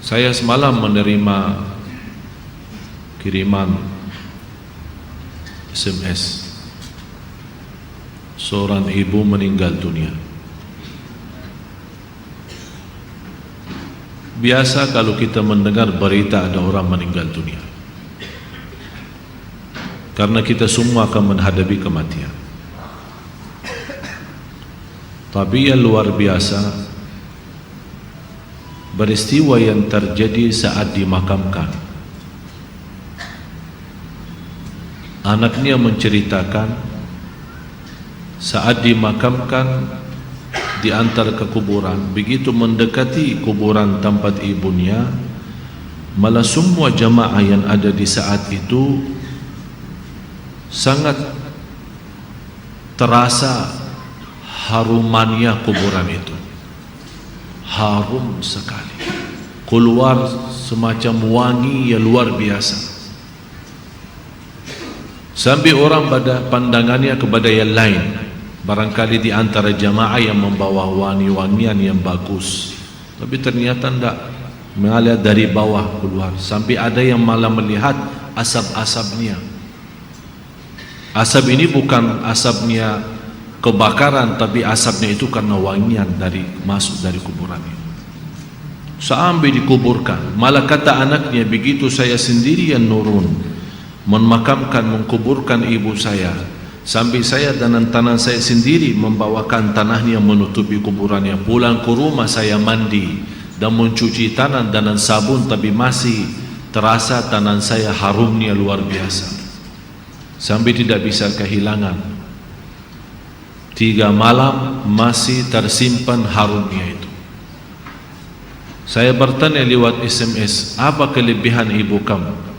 Saya semalam menerima kiriman SMS. Seorang ibu meninggal dunia. Biasa kalau kita mendengar berita ada orang meninggal dunia, karena kita semua akan menghadapi kematian. Tapi yang luar biasa, peristiwa yang terjadi saat dimakamkan. Anaknya menceritakan saat dimakamkan diantar ke kuburan, begitu mendekati kuburan tempat ibunya, malah semua jamaah yang ada di saat itu sangat terasa harumannya kuburan itu. Harum sekali, keluar semacam wangi yang luar biasa, sampai orang pada pandangannya kepada yang lain. Barangkali di antara jamaah yang membawa wangi-wangian yang bagus, tapi ternyata tidak, mengalir dari bawah keluar, sampai ada yang malah melihat asap-asapnya. Asap ini bukan asapnya kebakaran, tapi asapnya itu karena wangian dari masuk dari kuburan itu. Sampai dikuburkan, malah kata anaknya, begitu saya sendiri yang nurun memakamkan, mengkuburkan ibu saya, sampai saya dan tanah saya sendiri membawakan tanahnya menutupi kuburannya. Pulang ke rumah saya mandi dan mencuci tanah dengan sabun, tapi masih terasa tanah saya harumnya luar biasa, sampai tidak bisa kehilangan. 3 malam masih tersimpan harumnya itu. Saya bertanya lewat SMS, apa kelebihan ibu kamu?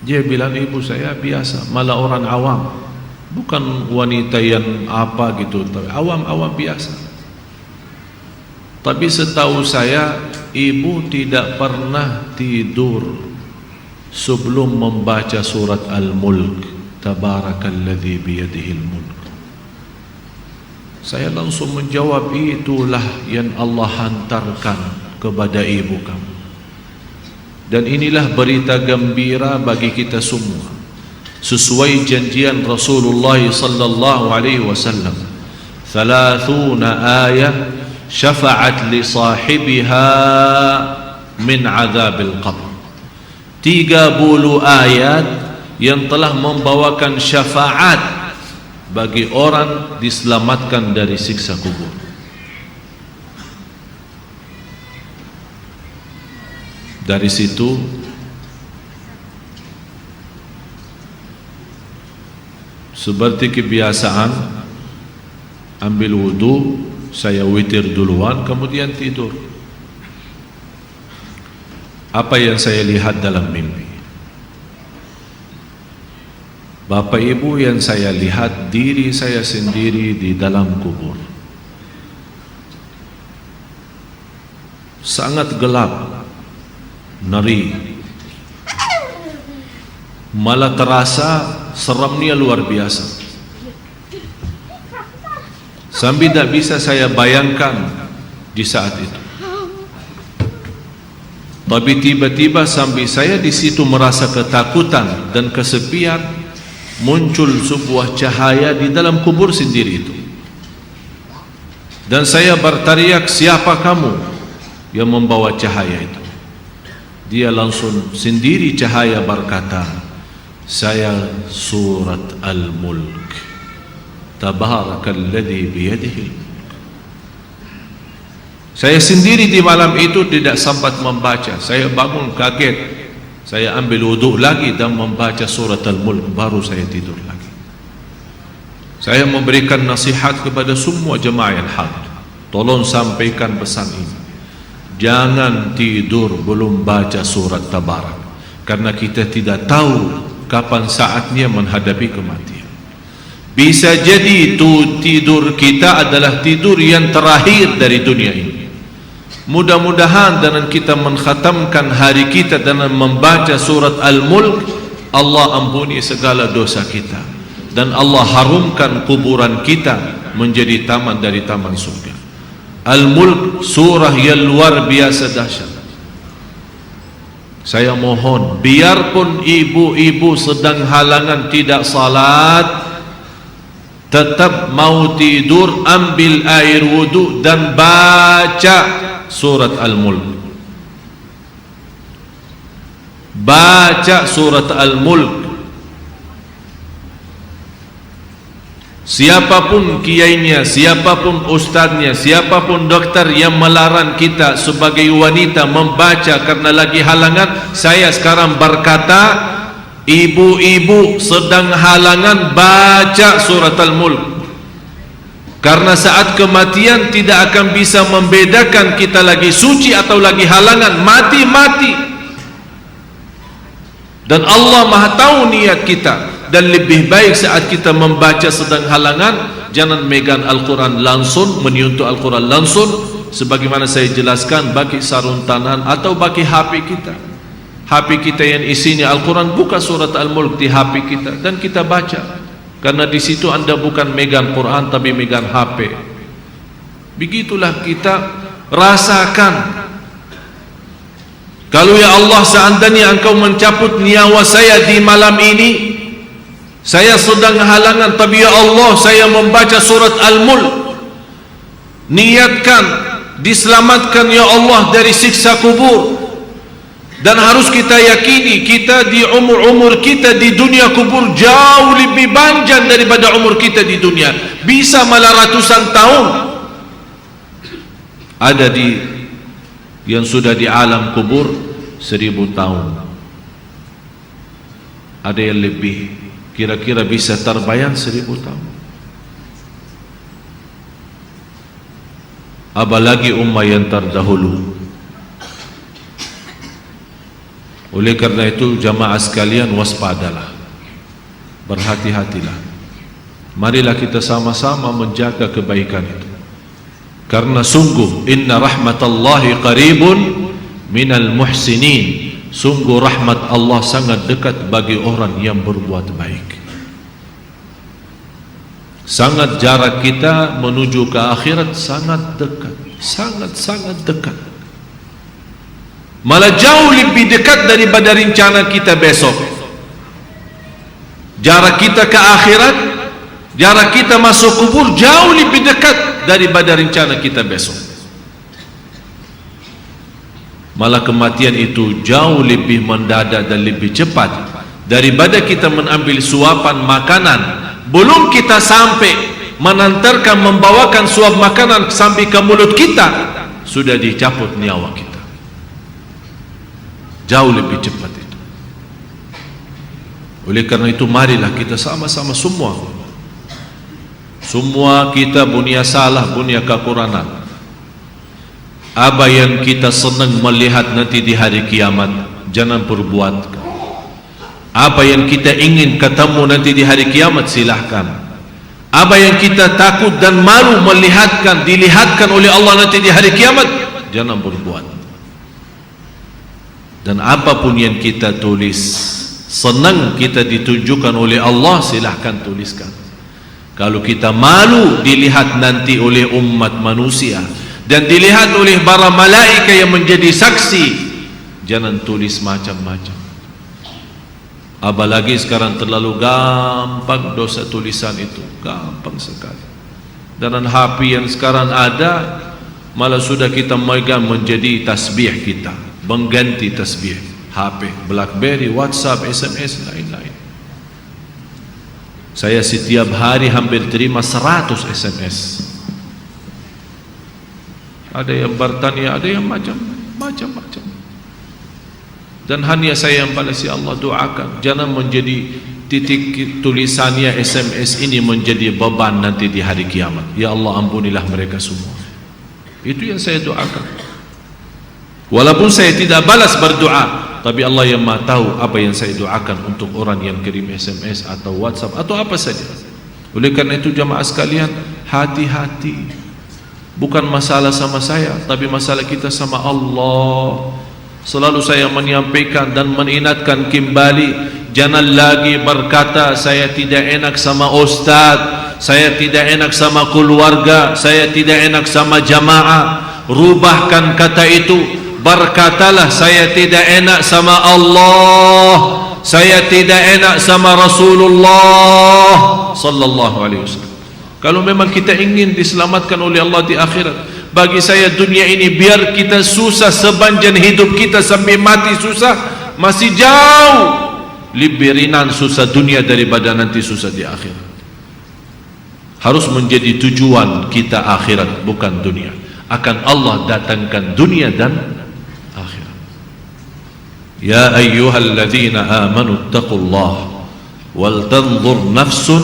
Dia bilang, ibu saya biasa, malah orang awam, bukan wanita yang apa gitu, awam-awam biasa. Tapi setahu saya, ibu tidak pernah tidur sebelum membaca surat Al-Mulk, Tabarakalladzi biyadihil mulk. Saya langsung menjawab, itulah yang Allah hantarkan kepada ibu kamu. Dan inilah berita gembira bagi kita semua, sesuai janjian Rasulullah sallallahu alaihi wasallam. 30 ayat syafa'at li sahibiha min azabil qabr. 30 ayat yang telah membawakan syafaat bagi orang diselamatkan dari siksa kubur. Dari situ seperti kebiasaan, ambil wudu, saya witir duluan, kemudian tidur. Apa yang saya lihat dalam mimpi? Bapak ibu, yang saya lihat diri saya sendiri di dalam kubur. Sangat gelap, ngeri, malah terasa seramnya luar biasa, sampai tidak bisa saya bayangkan di saat itu. Tapi tiba-tiba sampai saya di situ merasa ketakutan dan kesepian, muncul sebuah cahaya di dalam kubur sendiri itu, dan saya berteriak, siapa kamu yang membawa cahaya itu? Dia langsung sendiri cahaya berkata, saya surat Al-Mulk, Tabarakalladzi biyadihil mulk. Saya sendiri di malam itu tidak sempat membaca. Saya bangun kaget, saya ambil wudhu lagi dan membaca surat Al-Mulk, baru saya tidur lagi. Saya memberikan nasihat kepada semua jemaah yang hadir, tolong sampaikan pesan ini. Jangan tidur belum baca surat Tabarak, karena kita tidak tahu kapan saatnya menghadapi kematian. Bisa jadi itu tidur kita adalah tidur yang terakhir dari dunia ini. Mudah-mudahan dengan kita mengkhatamkan hari kita dengan membaca surat Al-Mulk, Allah ampuni segala dosa kita, dan Allah harumkan kuburan kita menjadi taman dari taman surga. Al-Mulk surah yang luar biasa dahsyat. Saya mohon, biarpun ibu-ibu sedang halangan tidak salat, tetap mau tidur, ambil air wudu dan baca surat Al-Mulk. Baca surat Al-Mulk. Siapapun kiainya, siapapun ustaznya, siapapun dokter yang melarang kita sebagai wanita membaca karena lagi halangan, saya sekarang berkata, ibu-ibu sedang halangan, baca surat Al-Mulk. Karena saat kematian tidak akan bisa membedakan kita lagi suci atau lagi halangan, mati-mati. Dan Allah Maha tahu niat kita. Dan lebih baik saat kita membaca sedang halangan, jangan megang Al-Quran langsung, menyentuh Al-Quran langsung, sebagaimana saya jelaskan, bagi sarung tangan atau bagi HP kita. HP kita yang isinya Al-Quran, buka surat Al-Mulk di HP kita dan kita baca. Karena di situ anda bukan megang Quran tapi megang HP. Begitulah kita rasakan. Kalau ya Allah, seandainya engkau mencabut nyawa saya di malam ini, saya sedang halangan, tapi ya Allah, saya membaca surat Al-Mulk. Niatkan, diselamatkan ya Allah dari siksa kubur. Dan harus kita yakini, kita di umur kita di dunia kubur jauh lebih panjang daripada umur kita di dunia. Bisa malah ratusan tahun. Ada yang sudah di alam kubur 1000 tahun. Ada yang lebih. Kira-kira bisa terbayang 1000 tahun. Apalagi ummah yang terdahulu. Oleh karena itu jamaah sekalian, waspadalah, berhati-hatilah. Marilah kita sama-sama menjaga kebaikan itu. Karena sungguh inna rahmatallahi qaribun minal muhsinin. Sungguh rahmat Allah sangat dekat bagi orang yang berbuat baik. Sangat jarak kita menuju ke akhirat sangat dekat, sangat-sangat dekat. Malah jauh lebih dekat daripada rencana kita besok. Jarak kita ke akhirat, jarak kita masuk kubur jauh lebih dekat daripada rencana kita besok. Malah kematian itu jauh lebih mendadak dan lebih cepat daripada kita mengambil suapan makanan. Belum kita sampai menantarkan, membawakan suap makanan sampai ke mulut kita, sudah dicabut nyawa kita. Jauh lebih cepat itu. Oleh karena itu marilah kita sama-sama semua kita punya salah, punya kekurangan. Apa yang kita senang melihat nanti di hari kiamat, jangan perbuat. Apa yang kita ingin ketemu nanti di hari kiamat, silahkan. Apa yang kita takut dan malu dilihatkan oleh Allah nanti di hari kiamat, jangan berbuat. Dan apapun yang kita tulis, senang kita ditunjukkan oleh Allah, silahkan tuliskan. Kalau kita malu dilihat nanti oleh umat manusia dan dilihat oleh para malaika yang menjadi saksi, jangan tulis macam-macam. Apalagi sekarang terlalu gampang dosa tulisan itu, gampang sekali. Dan HP yang sekarang ada, malah sudah kita megang menjadi tasbih kita, mengganti tasbih. HP, BlackBerry, WhatsApp, SMS, lain-lain. Saya setiap hari hampir terima 100 SMS. Ada yang bertanya, ada yang macam-macam. Dan hanya saya yang balas, ya Allah, doakan jangan menjadi titik tulisannya SMS ini menjadi beban nanti di hari kiamat. Ya Allah, ampunilah mereka semua. Itu yang saya doakan. Walaupun saya tidak balas berdoa, tapi Allah yang Maha tahu apa yang saya doakan untuk orang yang kirim SMS atau WhatsApp atau apa saja. Oleh karena itu jamaah sekalian, hati-hati. Bukan masalah sama saya, tapi masalah kita sama Allah. Selalu saya menyampaikan dan mengingatkan kembali, jangan lagi berkata saya tidak enak sama ustaz, saya tidak enak sama keluarga, saya tidak enak sama jamaah. Rubahkan kata itu, berkatalah saya tidak enak sama Allah, saya tidak enak sama Rasulullah sallallahu alaihi wasallam. Kalau memang kita ingin diselamatkan oleh Allah di akhirat, bagi saya dunia ini biar kita susah sepanjang hidup kita sampai mati susah, masih jauh lebih ringan susah dunia daripada nanti susah di akhirat. Harus menjadi tujuan kita akhirat, bukan dunia. Akan Allah datangkan dunia dan akhirat. Ya ayyuhalladzina amanu taqullaha wal tanzur nafsun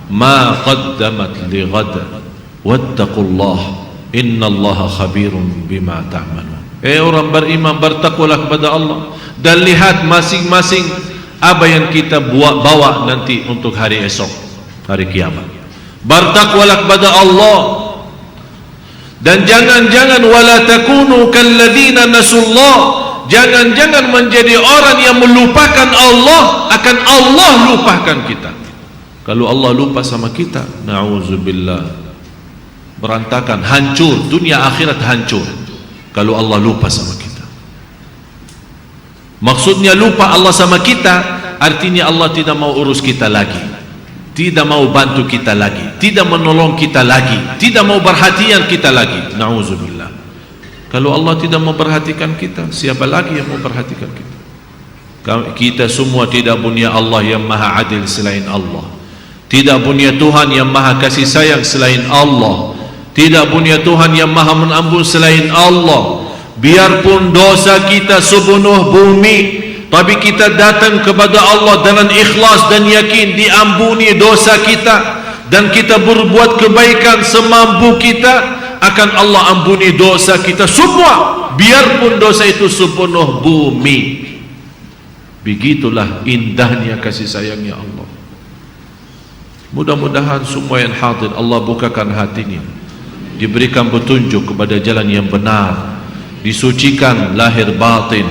ma qaddamat lighad wattaqullaha innallaha khabirun bima ta'malun. Orang beriman, bertakwalah kepada Allah dan lihat masing-masing apa yang kita bawa nanti untuk hari esok, hari kiamat. Bertakwalah kepada Allah dan jangan-jangan wala takunu kalladzina nasullah, jangan-jangan menjadi orang yang melupakan Allah, akan Allah lupakan kita. Kalau Allah lupa sama kita, na'udzubillah, berantakan, hancur, dunia akhirat hancur kalau Allah lupa sama kita. Maksudnya lupa Allah sama kita, artinya Allah tidak mau urus kita lagi, tidak mau bantu kita lagi, tidak menolong kita lagi, tidak mau perhatian kita lagi. Na'udzubillah. Kalau Allah tidak mau perhatikan kita, siapa lagi yang mau perhatikan kita? Kita semua tidak punya Allah yang maha adil selain Allah, tidak punya Tuhan yang maha kasih sayang selain Allah, tidak punya Tuhan yang maha mengampun selain Allah. Biarpun dosa kita sepenuh bumi, tapi kita datang kepada Allah dengan ikhlas dan yakin diampuni dosa kita, dan kita berbuat kebaikan semampu kita, akan Allah ampuni dosa kita semua, biarpun dosa itu sepenuh bumi. Begitulah indahnya kasih sayangnya Allah. Mudah-mudahan semua yang hadir Allah bukakan hatinya, diberikan petunjuk kepada jalan yang benar, disucikan lahir batin,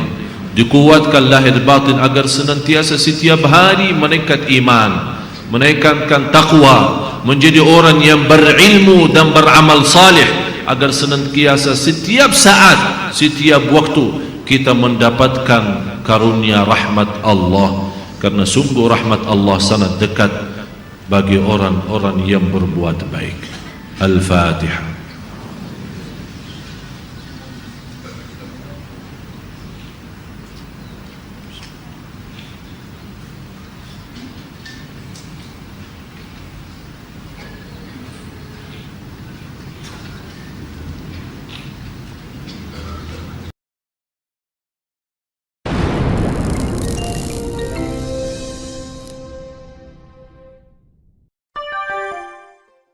dikuatkan lahir batin agar senantiasa setiap hari meningkat iman, menaikkan takwa, menjadi orang yang berilmu dan beramal saleh, agar senantiasa setiap saat, setiap waktu kita mendapatkan karunia rahmat Allah, karena sungguh rahmat Allah sangat dekat bagi orang-orang yang berbuat baik. Al-Fatihah.